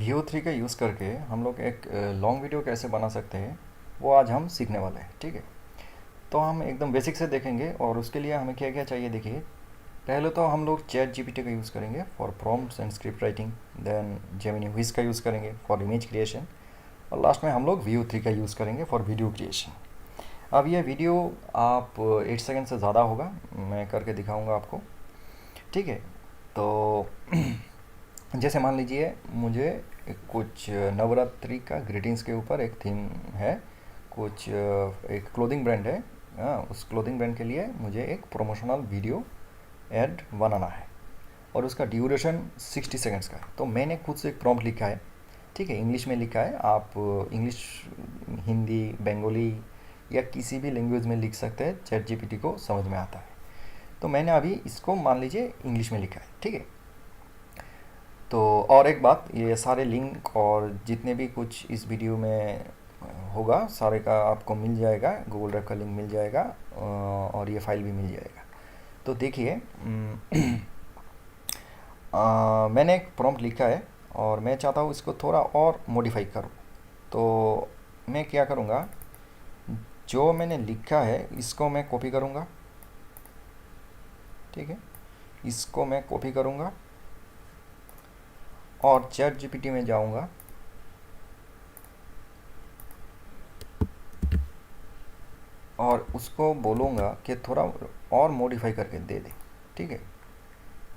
VO3 का use करके हम लोग एक लॉन्ग वीडियो कैसे बना सकते हैं वो आज हम सीखने वाले हैं। ठीक है, तो हम एकदम बेसिक से देखेंगे और उसके लिए हमें क्या क्या चाहिए। देखिए, पहले तो हम लोग चैट जीपीटी का यूज़ करेंगे for prompts and script writing. Then Gemini Whisk का यूज़ करेंगे फॉर इमेज क्रिएशन। और लास्ट में हम लोग VO3 का यूज़ करेंगे फॉर वीडियो क्रिएशन। अब ये वीडियो आप 8 सेकंड से ज़्यादा होगा, मैं करके दिखाऊंगा आपको। ठीक है, तो जैसे मान लीजिए मुझे कुछ नवरात्रि का ग्रीटिंग्स के ऊपर एक थीम है, कुछ एक क्लोथिंग ब्रांड है। उस क्लोथिंग ब्रांड के लिए मुझे एक प्रमोशनल वीडियो ऐड बनाना है और उसका ड्यूरेशन 60 सेकंड्स का है। तो मैंने खुद से एक प्रॉम्प्ट लिखा है। ठीक है, इंग्लिश में लिखा है। आप इंग्लिश, हिंदी, बंगाली या किसी भी लैंग्वेज में लिख सकते हैं, चैट जीपीटी को समझ में आता है। तो मैंने अभी इसको मान लीजिए इंग्लिश में लिखा है। ठीक है, तो और एक बात, ये सारे लिंक और जितने भी कुछ इस वीडियो में होगा सारे का आपको मिल जाएगा, गूगल ड्राइव का लिंक मिल जाएगा और ये फाइल भी मिल जाएगा। तो देखिए, मैंने एक प्रॉम्प्ट लिखा है और मैं चाहता हूँ इसको थोड़ा और मॉडिफाई करूँ। तो मैं क्या करूँगा, जो मैंने लिखा है इसको मैं कॉपी करूँगा। ठीक है, इसको मैं कॉपी करूँगा और चैट जीपीटी में जाऊँगा और उसको बोलूँगा कि थोड़ा और मॉडिफाई करके दे दे। ठीक है,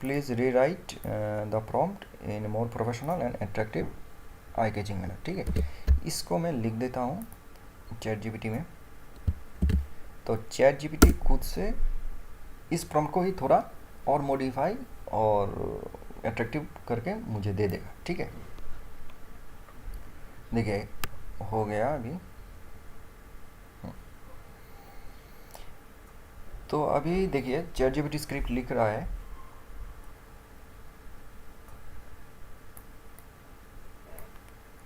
please rewrite the prompt in more professional and attractive eye catching manner. ठीक है, इसको मैं लिख देता हूँ चैट जीपीटी में। तो चैट जीपीटी खुद से इस प्रॉम्प्ट को ही थोड़ा और मॉडिफाई और अट्रैक्टिव करके मुझे दे देगा। ठीक है, देखिए हो गया अभी। तो अभी देखिए चैट जीपीटी स्क्रिप्ट लिख रहा है।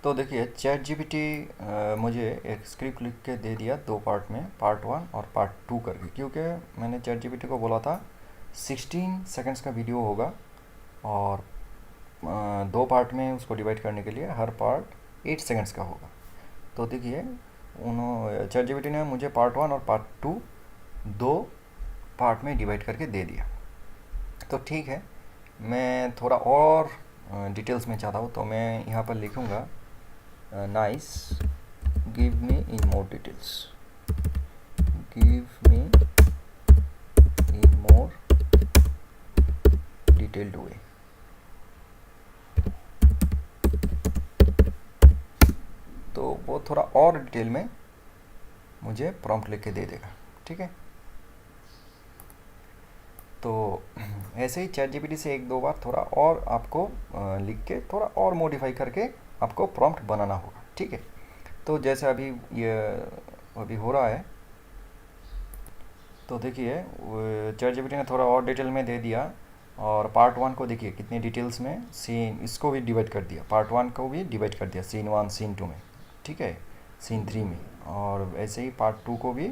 तो देखिए चैट जीपीटी मुझे एक स्क्रिप्ट लिख के दे दिया दो पार्ट में, पार्ट 1 और पार्ट 2 करके, क्योंकि मैंने चैट जीपीटी को बोला था 16 सेकंड्स का वीडियो होगा और दो पार्ट में उसको डिवाइड करने के लिए हर पार्ट 8 सेकंड्स का होगा। तो देखिए उन्होंने चैट जीपीटी ने मुझे पार्ट 1 और पार्ट 2 दो पार्ट में डिवाइड करके दे दिया। तो ठीक है, मैं थोड़ा और डिटेल्स में चाहता हूँ, तो मैं यहाँ पर लिखूँगा नाइस, गिव मी इन मोर डिटेल्स, गिव मी इन मोर डिटेल्ड वे। तो वो थोड़ा और डिटेल में मुझे प्रॉम्प्ट लिख के दे देगा। ठीक है, तो ऐसे ही चैट जीपीटी से एक दो बार थोड़ा और आपको लिख के थोड़ा और मॉडिफाई करके आपको प्रॉम्प्ट बनाना होगा। ठीक है, तो जैसे अभी ये अभी हो रहा है, तो देखिए चैट जीपीटी ने थोड़ा और डिटेल में दे दिया और पार्ट 1 को देखिए कितने डिटेल्स में, सीन इसको भी डिवाइड कर दिया, पार्ट 1 को भी डिवाइड कर दिया सीन 1 सीन 2 में। ठीक है, सीन 3 में, और ऐसे ही पार्ट 2 को भी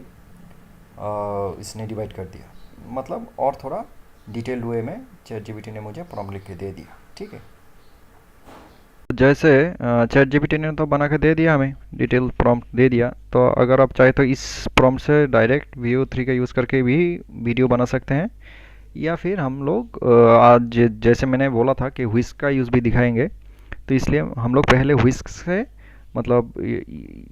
इसने डिवाइड कर दिया। मतलब और थोड़ा डिटेल्ड वे में चैट जीपीटी ने मुझे प्रॉम्प्ट लिख के दे दिया। ठीक है, जैसे चैट जीपीटी ने तो बना के दे दिया, हमें डिटेल प्रॉम्प्ट दे दिया। तो अगर आप चाहे तो इस प्रॉम्प्ट से डायरेक्ट VO3 का यूज़ करके भी वीडियो बना सकते हैं, या फिर हम लोग आज जैसे मैंने बोला था कि व्हिस्क का यूज़ भी दिखाएंगे, तो इसलिए हम लोग पहले व्हिस्क से, मतलब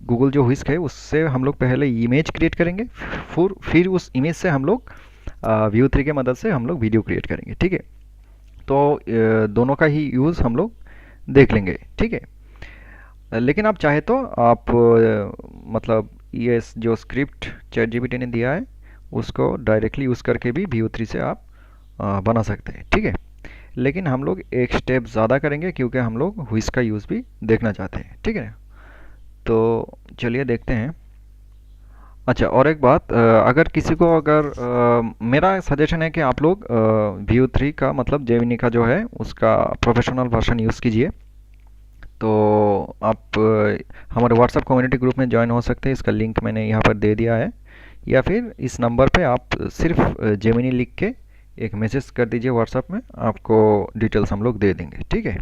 गूगल जो व्हिस्क है उससे हम लोग पहले इमेज क्रिएट करेंगे, फिर उस इमेज से हम लोग VO3 के मदद से हम लोग वीडियो क्रिएट करेंगे। ठीक है, तो दोनों का ही यूज़ हम लोग देख लेंगे। ठीक है, लेकिन आप चाहे तो आप मतलब ये जो स्क्रिप्ट चैट जीपीटी ने दिया है उसको डायरेक्टली यूज़ करके भी VO3 से आप बना सकते हैं। ठीक है, लेकिन हम लोग एक स्टेप ज़्यादा करेंगे क्योंकि हम लोग व्हिस्क का यूज़ भी देखना चाहते हैं। ठीक है, तो चलिए देखते हैं। अच्छा, और एक बात, अगर किसी को अगर मेरा सजेशन है कि आप लोग VO3 का मतलब जेमिनी का जो है उसका प्रोफेशनल वर्जन यूज़ कीजिए। तो आप हमारे व्हाट्सएप कम्युनिटी ग्रुप में ज्वाइन हो सकते हैं, इसका लिंक मैंने यहाँ पर दे दिया है, या फिर इस नंबर पे आप सिर्फ जेमिनी लिख के एक मैसेज कर दीजिए व्हाट्सएप में, आपको डिटेल्स हम लोग दे देंगे। ठीक है,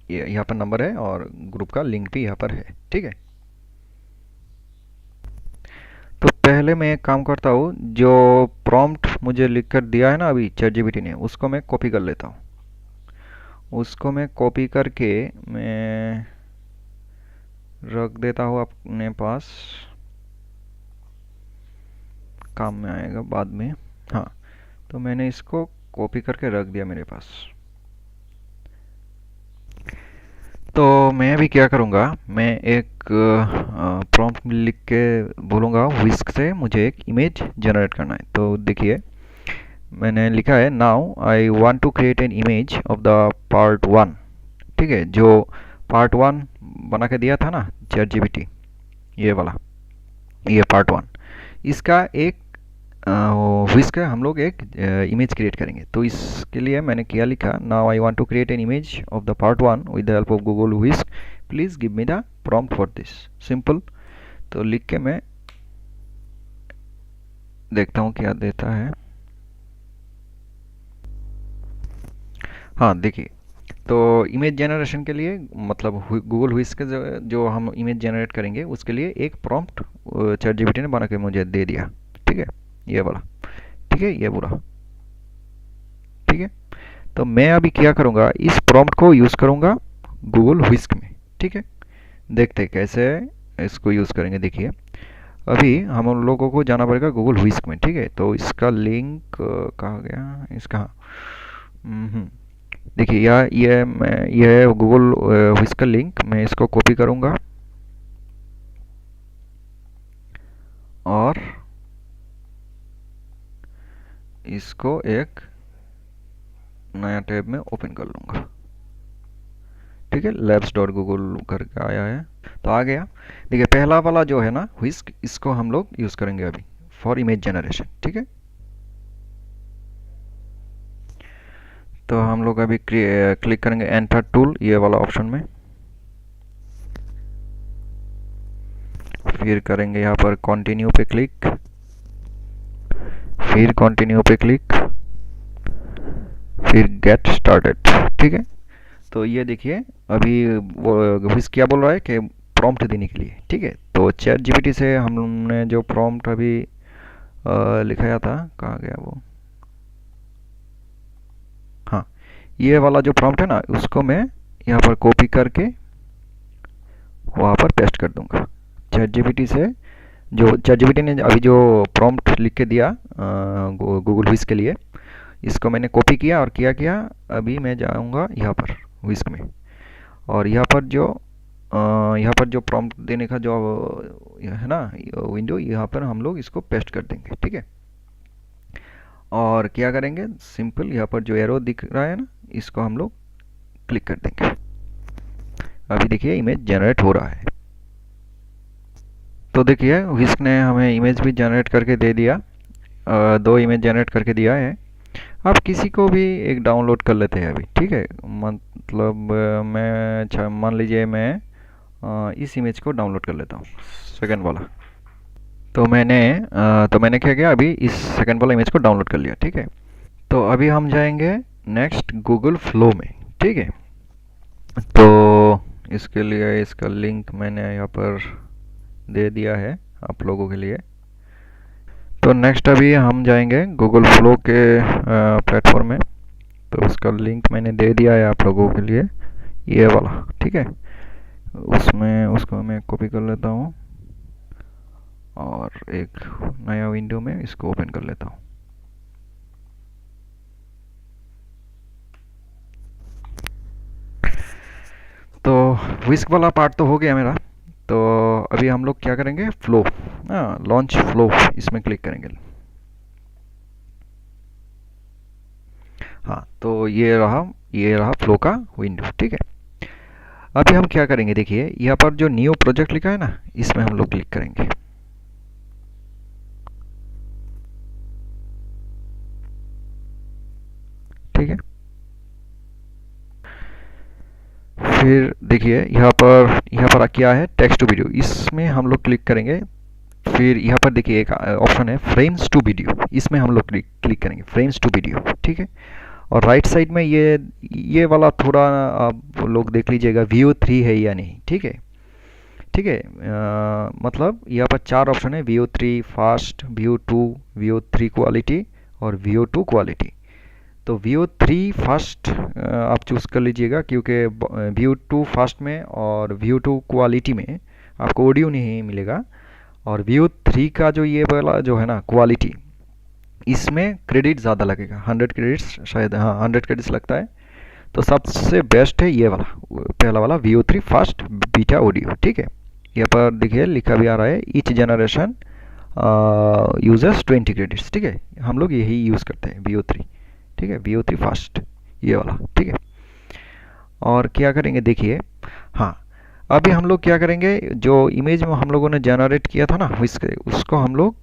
ये यहाँ पर नंबर है और ग्रुप का लिंक भी यहाँ पर है, ठीक है। तो पहले मैं एक काम करता हूँ, जो प्रॉम्प्ट मुझे लिख कर दिया है ना अभी ChatGPT ने, उसको मैं कॉपी कर लेता हूँ। उसको मैं कॉपी करके मैं रख देता हूँ अपने पास, काम में आएगा बाद में। हाँ, तो मैंने इसको कॉपी करके रख दिया मेरे पास। तो मैं अभी क्या करूँगा, मैं एक प्रॉम्प्ट लिख के बोलूँगा विस्क से मुझे एक इमेज जनरेट करना है। तो देखिए मैंने लिखा है, now I want to create an image of the part 1। ठीक है, जो पार्ट 1 बना के दिया था ना ChatGPT, ये वाला, ये पार्ट 1, इसका एक विस्क हम लोग एक इमेज क्रिएट करेंगे। तो इसके लिए मैंने क्या लिखा, now I want to create an image of the part 1 with the help of Google Whisk, please give me the prompt for this. Simple. तो लिख के मैं देखता हूँ क्या देता है। हाँ देखिए, तो इमेज जनरेशन के लिए मतलब गूगल विस्क के जो हम इमेज जनरेट करेंगे उसके लिए एक प्रॉम्प्ट ChatGPT ने बना के मुझे दे दिया। ठीक है, ये वाला, ठीक है, ये पूरा, ठीक है। तो मैं अभी क्या करूँगा, इस प्रॉम्प्ट को यूज़ करूँगा गूगल विस्क में। ठीक है, देखते हैं कैसे इसको यूज़ करेंगे। देखिए अभी हम लोगों को जाना पड़ेगा गूगल विस्क में। ठीक है, तो इसका लिंक कहाँ गया इसका, देखिए यह गूगल विस्क का लिंक, मैं इसको कॉपी करूँगा और इसको एक नया टैब में ओपन कर लूँगा। ठीक है, labs.google करके आया है, तो आ गया। देखिए पहला वाला जो है ना विस्क, इसको हम लोग यूज़ करेंगे अभी फॉर इमेज जनरेशन। ठीक है, तो हम लोग अभी क्लिक करेंगे एंटर टूल, ये वाला ऑप्शन में, फिर करेंगे यहाँ पर कंटिन्यू पे क्लिक, फिर कंटिन्यू पे क्लिक, फिर गेट स्टार्टेड। ठीक है, तो ये देखिए अभी वो विस्क क्या बोल रहा है कि प्रॉम्प्ट देने के लिए। ठीक है, तो ChatGPT से हमने जो प्रॉम्प्ट अभी लिखाया था, कहाँ गया वो, हाँ, ये वाला जो प्रॉम्प्ट है ना उसको मैं यहाँ पर कॉपी करके वहाँ पर पेस्ट कर दूंगा। ChatGPT से जो ChatGPT ने अभी जो प्रॉम्प्ट लिख के दिया गूगल विस्क के लिए, इसको मैंने कॉपी किया और क्या किया, अभी मैं जाऊंगा यहाँ पर विस्क में, और यहाँ पर जो प्रॉम्प्ट देने का जो है ना विंडो, यहाँ पर हम लोग इसको पेस्ट कर देंगे। ठीक है, और क्या करेंगे, सिंपल यहाँ पर जो एरो दिख रहा है ना, इसको हम लोग क्लिक कर देंगे। अभी देखिए इमेज जनरेट हो रहा है। तो देखिए विस्क ने हमें इमेज भी जनरेट करके दे दिया, दो इमेज जनरेट करके दिया है। आप किसी को भी एक डाउनलोड कर लेते हैं अभी। ठीक है, मतलब मैं मान लीजिए मैं इस इमेज को डाउनलोड कर लेता हूँ, सेकंड वाला। तो मैंने क्या किया, अभी इस सेकंड वाला इमेज को डाउनलोड कर लिया। ठीक है, तो अभी हम जाएंगे नेक्स्ट गूगल फ्लो में। ठीक है, तो इसके लिए इसका लिंक मैंने यहाँ पर दे दिया है आप लोगों के लिए। तो नेक्स्ट अभी हम जाएंगे गूगल फ्लो के प्लेटफॉर्म में, तो उसका लिंक मैंने दे दिया है आप लोगों के लिए, ये वाला। ठीक है, उसमें उसको मैं कॉपी कर लेता हूँ और एक नया विंडो में इसको ओपन कर लेता हूँ। तो विस्क वाला पार्ट तो हो गया मेरा। तो अभी हम लोग क्या करेंगे, फ्लो, हाँ, लॉन्च फ्लो, इसमें क्लिक करेंगे। हाँ, तो ये रहा फ्लो का विंडो। ठीक है, अभी हम क्या करेंगे, देखिए यहाँ पर जो न्यू प्रोजेक्ट लिखा है ना, इसमें हम लोग क्लिक करेंगे। ठीक है, फिर देखिए यहाँ पर क्या है, टेक्स्ट टू वीडियो, इसमें हम लोग क्लिक करेंगे। फिर यहाँ पर देखिए एक ऑप्शन है फ्रेम्स टू वीडियो, इसमें हम लोग क्लिक करेंगे फ्रेम्स टू वीडियो। ठीक है, और राइट साइड में ये वाला थोड़ा आप लोग देख लीजिएगा VO3 है या नहीं। ठीक है, ठीक है। मतलब यहाँ पर 4 ऑप्शन है, VO3 fast, VO2, VO3 quality और VO2 क्वालिटी। तो VO3 फास्ट आप चूज़ कर लीजिएगा, क्योंकि VO2 फास्ट में और VO2 क्वालिटी में आपको ऑडियो नहीं मिलेगा। और VO3 का जो ये वाला जो है ना क्वालिटी, इसमें क्रेडिट ज़्यादा लगेगा, 100 क्रेडिट्स शायद, हाँ 100 क्रेडिट्स लगता है। तो सबसे बेस्ट है ये वाला, पहला वाला VO3 फास्ट बीटा ऑडियो। ठीक है, यहाँ पर देखिए लिखा भी आ रहा है ईच जनरेशन यूजर्स 20 क्रेडिट्स। ठीक है, हम लोग यही यूज़ करते हैं VO3। ठीक है, VO3 फास्ट ये वाला। ठीक है, और क्या करेंगे देखिए, हाँ अभी हम लोग क्या करेंगे, जो इमेज में हम लोगों ने जनरेट किया था ना उसको हम लोग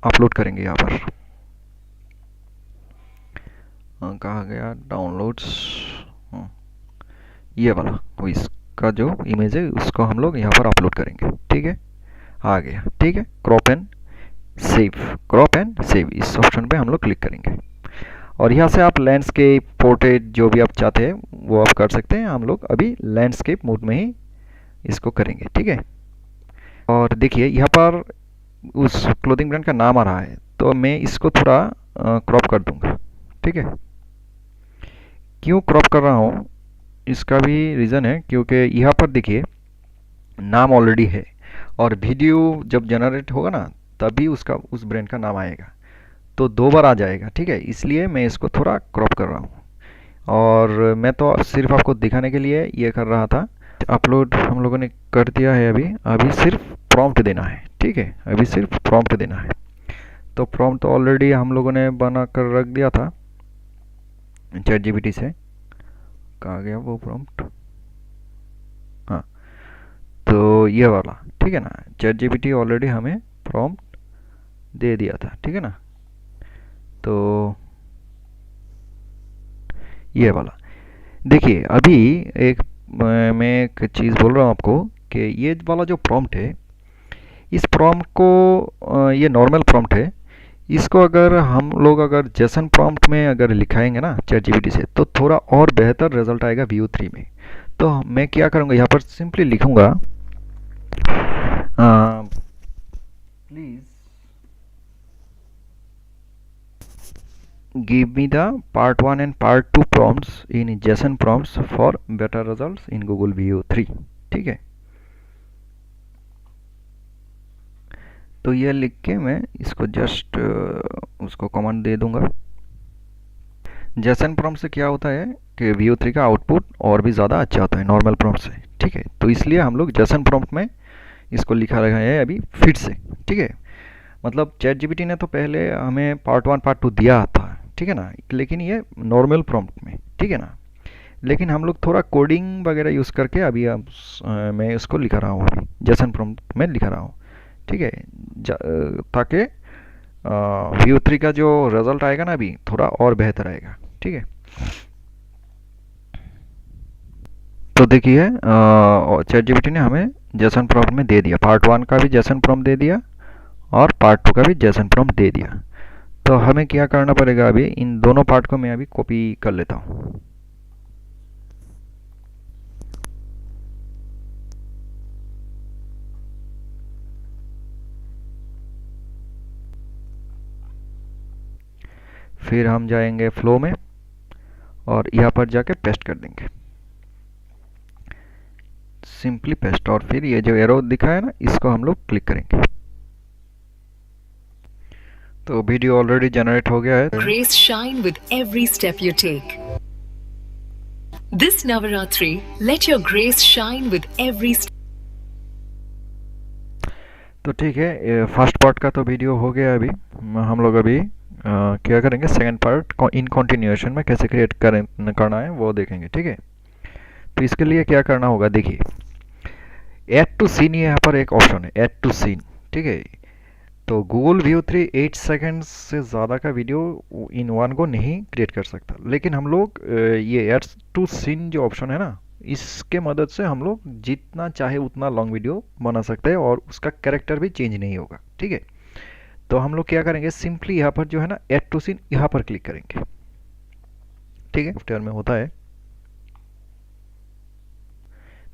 अपलोड करेंगे यहाँ पर। कहाँ गया डाउनलोड्स, ये वाला, वो इसका जो इमेज है उसको हम लोग यहाँ पर अपलोड करेंगे। ठीक है, आ गया। ठीक है, crop and save, crop and save इस ऑप्शन पे हम लोग क्लिक करेंगे। और यहाँ से आप लैंडस्केप, पोर्ट्रेट जो भी आप चाहते हैं वो आप कर सकते हैं। हम लोग अभी लैंडस्केप मोड में ही इसको करेंगे। ठीक है, और देखिए यहाँ पर उस क्लोथिंग ब्रांड का नाम आ रहा है, तो मैं इसको थोड़ा क्रॉप कर दूंगा। ठीक है, क्यों क्रॉप कर रहा हूँ इसका भी रीज़न है, क्योंकि यहाँ पर देखिए नाम ऑलरेडी है, और वीडियो जब जनरेट होगा ना तभी उसका उस ब्रांड का नाम आएगा, तो 2 बार आ जाएगा। ठीक है, इसलिए मैं इसको थोड़ा क्रॉप कर रहा हूँ। और मैं तो सिर्फ आपको दिखाने के लिए ये कर रहा था। अपलोड हम लोगों ने कर दिया है, अभी अभी सिर्फ प्रॉम्प्ट देना है। ठीक है, अभी सिर्फ प्रॉम्प्ट देना है। तो प्रॉम्प्ट तो ऑलरेडी हम लोगों ने बना कर रख दिया था चैट जीपीटी से। कहाँ गया वो प्रॉम्प्ट, हाँ तो ये वाला। ठीक है ना, चैट जीपीटी ऑलरेडी हमें प्रॉम्प्ट दे दिया था। ठीक है ना, तो ये वाला देखिए अभी एक मैं एक चीज़ बोल रहा हूँ आपको कि ये वाला जो प्रॉम्प्ट है, इस प्रॉम्प्ट को ये नॉर्मल प्रॉम्प्ट है। इसको अगर हम लोग अगर जेसन प्रॉम्प्ट में अगर लिखाएंगे ना चैट जीपीटी से, तो थोड़ा और बेहतर रिजल्ट आएगा VO3 में। तो मैं क्या करूँगा, यहाँ पर सिंपली लिखूँगा please give me the part 1 and part 2 prompts in JSON prompts for better results in Google VO3। ठीक है, तो ये लिख के मैं इसको जस्ट उसको कमांड दे दूंगा। JSON प्रॉम्प्ट से क्या होता है कि VO3 का आउटपुट और भी ज़्यादा अच्छा होता है नॉर्मल प्रॉम्प्ट से। ठीक है, तो इसलिए हम लोग JSON प्रॉम्प्ट में इसको लिखा रखा है अभी फिर से। ठीक है, मतलब चैट जीपीटी ने तो पहले हमें पार्ट 1 पार्ट 2 दिया था। ठीक है ना, लेकिन ये नॉर्मल प्रॉम्प्ट में। ठीक है ना, लेकिन हम लोग थोड़ा कोडिंग वगैरह यूज़ करके अभी अब मैं इसको लिखा रहा हूँ, अभी जेसन प्रॉम्प्ट में लिखा रहा हूँ। ठीक है, ताकि VO3 का जो रिज़ल्ट आएगा ना अभी थोड़ा और बेहतर आएगा। ठीक है, तो देखिए चैट जीपीटी ने हमें जेसन प्रॉम्प्ट में दे दिया, पार्ट 1 का भी जेसन प्रॉम्प्ट दे दिया और पार्ट 2 का भी जेसन प्रॉम्प्ट दे दिया। तो हमें क्या करना पड़ेगा, अभी इन दोनों पार्ट को मैं अभी कॉपी कर लेता हूँ। फिर हम जाएंगे फ्लो में और यहाँ पर जाके पेस्ट कर देंगे, सिंपली पेस्ट। और फिर ये जो एरो दिखा है ना इसको हम लोग क्लिक करेंगे। तो वीडियो ऑलरेडी जनरेट हो गया है। Grace shine with every step you take. This Navaratri, let your grace shine with every step. तो ठीक है, फर्स्ट पार्ट का तो वीडियो हो गया। अभी हम लोग अभी क्या करेंगे, सेकंड पार्ट इन कंटिन्यूएशन में कैसे क्रिएट करना है वो देखेंगे। ठीक है, तो इसके लिए क्या करना होगा, देखिए ऐड टू सीन, यहाँ पर एक ऑप्शन है ऐड टू सीन। ठीक है, तो गूगल VO3 8 सेकंड्स से ज़्यादा का वीडियो इन वन गो नहीं क्रिएट कर सकता, लेकिन हम लोग ये ऐड टू सीन जो ऑप्शन है ना, इसके मदद से हम लोग जितना चाहे उतना लॉन्ग वीडियो बना सकते हैं और उसका कैरेक्टर भी चेंज नहीं होगा। ठीक है, तो हम लोग क्या करेंगे, सिंपली यहाँ पर जो है ना ऐड टू सीन, यहाँ पर क्लिक करेंगे। ठीक है, सॉफ्टवेयर में होता है।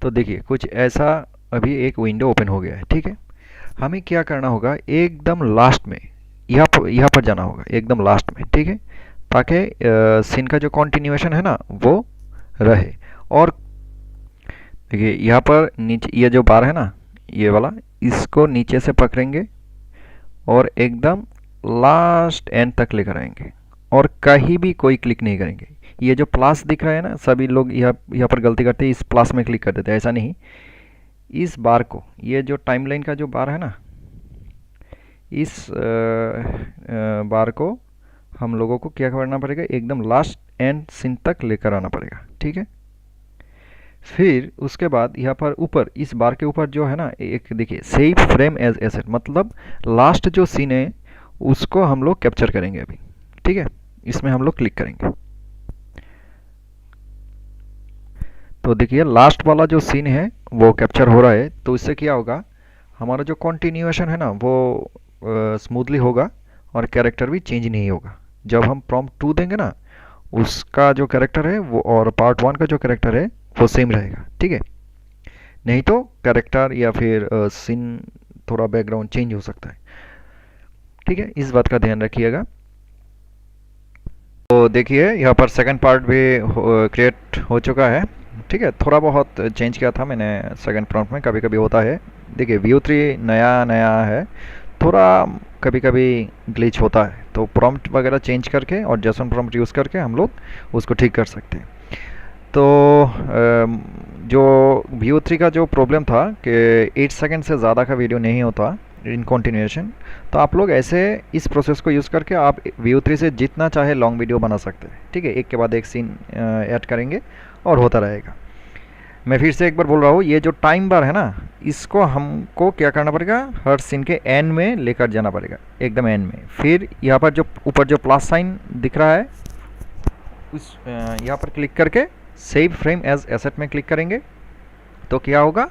तो देखिए कुछ ऐसा अभी एक विंडो ओपन हो गया है। ठीक है, हमें क्या करना होगा, एकदम लास्ट में यहाँ पर जाना होगा, एकदम लास्ट में। ठीक है, ताकि सीन का जो कंटिन्यूएशन है ना वो रहे। और देखिए यहाँ पर नीचे ये जो बार है ना, ये वाला, इसको नीचे से पकड़ेंगे और एकदम लास्ट एंड तक लेकर आएंगे और कहीं भी कोई क्लिक नहीं करेंगे। ये जो प्लस दिख रहा है ना, सभी लोग यहाँ पर गलती करते हैं, इस प्लस में क्लिक कर देते हैं। ऐसा नहीं, इस बार को, ये जो टाइमलाइन का जो बार है ना, इस बार को हम लोगों को क्या करना पड़ेगा, एकदम लास्ट एंड सीन तक लेकर आना पड़ेगा। ठीक है, फिर उसके बाद यहाँ पर ऊपर इस बार के ऊपर जो है ना, एक देखिए सेव फ्रेम एज एसेट, मतलब लास्ट जो सीन है उसको हम लोग कैप्चर करेंगे अभी। ठीक है, इसमें हम लोग क्लिक करेंगे तो देखिए लास्ट वाला जो सीन है वो कैप्चर हो रहा है। तो इससे क्या होगा, हमारा जो कंटिन्यूएशन है ना वो स्मूथली होगा और कैरेक्टर भी चेंज नहीं होगा। जब हम प्रॉम्प्ट 2 देंगे ना, उसका जो कैरेक्टर है वो और पार्ट 1 का जो कैरेक्टर है वो सेम रहेगा। ठीक है, नहीं तो कैरेक्टर या फिर सीन थोड़ा बैकग्राउंड चेंज हो सकता है। ठीक है, इस बात का ध्यान रखिएगा। तो देखिए यहाँ पर सेकंड पार्ट भी क्रिएट हो चुका है। ठीक है, थोड़ा बहुत चेंज किया था मैंने सेकंड प्रॉम्प्ट में, कभी कभी होता है। देखिए व्यू 3 नया नया है, थोड़ा कभी कभी ग्लिच होता है, तो प्रॉम्प्ट वगैरह चेंज करके और जेसन प्रॉम्प्ट यूज़ करके हम लोग उसको ठीक कर सकते हैं। तो जो व्यू 3 का जो प्रॉब्लम था कि 8 सेकंड से ज़्यादा का वीडियो नहीं होता इन कंटिन्यूएशन, तो आप लोग ऐसे इस प्रोसेस को यूज़ करके आप व्यू 3 से जितना चाहे लॉन्ग वीडियो बना सकते हैं। ठीक है, एक के बाद एक सीन ऐड करेंगे और होता रहेगा। मैं फिर से एक बार बोल रहा हूँ, ये जो टाइम बार है ना, इसको हमको क्या करना पड़ेगा, हर सीन के एंड में लेकर जाना पड़ेगा, एकदम एंड में। फिर यहाँ पर जो ऊपर जो प्लस साइन दिख रहा है, उस यहाँ पर क्लिक करके सेव फ्रेम एज एसेट में क्लिक करेंगे तो क्या होगा,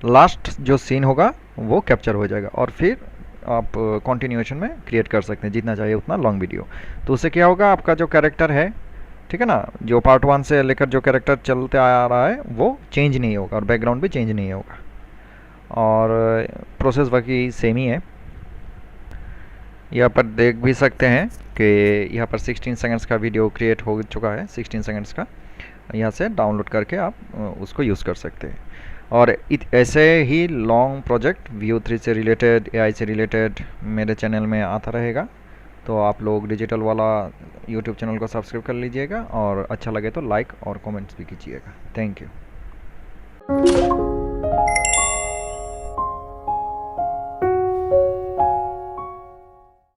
लास्ट जो सीन होगा वो कैप्चर हो जाएगा और फिर आप कंटिन्यूएशन में क्रिएट कर सकते हैं जितना चाहिए उतना लॉन्ग वीडियो। तो उससे क्या होगा, आपका जो कैरेक्टर है, ठीक है ना, जो पार्ट 1 से लेकर जो कैरेक्टर चलते आ रहा है वो चेंज नहीं होगा और बैकग्राउंड भी चेंज नहीं होगा और प्रोसेस बाकी सेम ही है। यहाँ पर देख भी सकते हैं कि यहाँ पर 16 सेकंड्स का वीडियो क्रिएट हो चुका है, 16 सेकंड्स का। यहाँ से डाउनलोड करके आप उसको यूज़ कर सकते हैं। और ऐसे ही लॉन्ग प्रोजेक्ट व्यू 3 से रिलेटेड, एआई से रिलेटेड मेरे चैनल में आता रहेगा। तो आप लोग डिजिटल वाला यूट्यूब चैनल को सब्सक्राइब कर लीजिएगा और अच्छा लगे तो लाइक और कमेंट्स भी कीजिएगा। Thank you.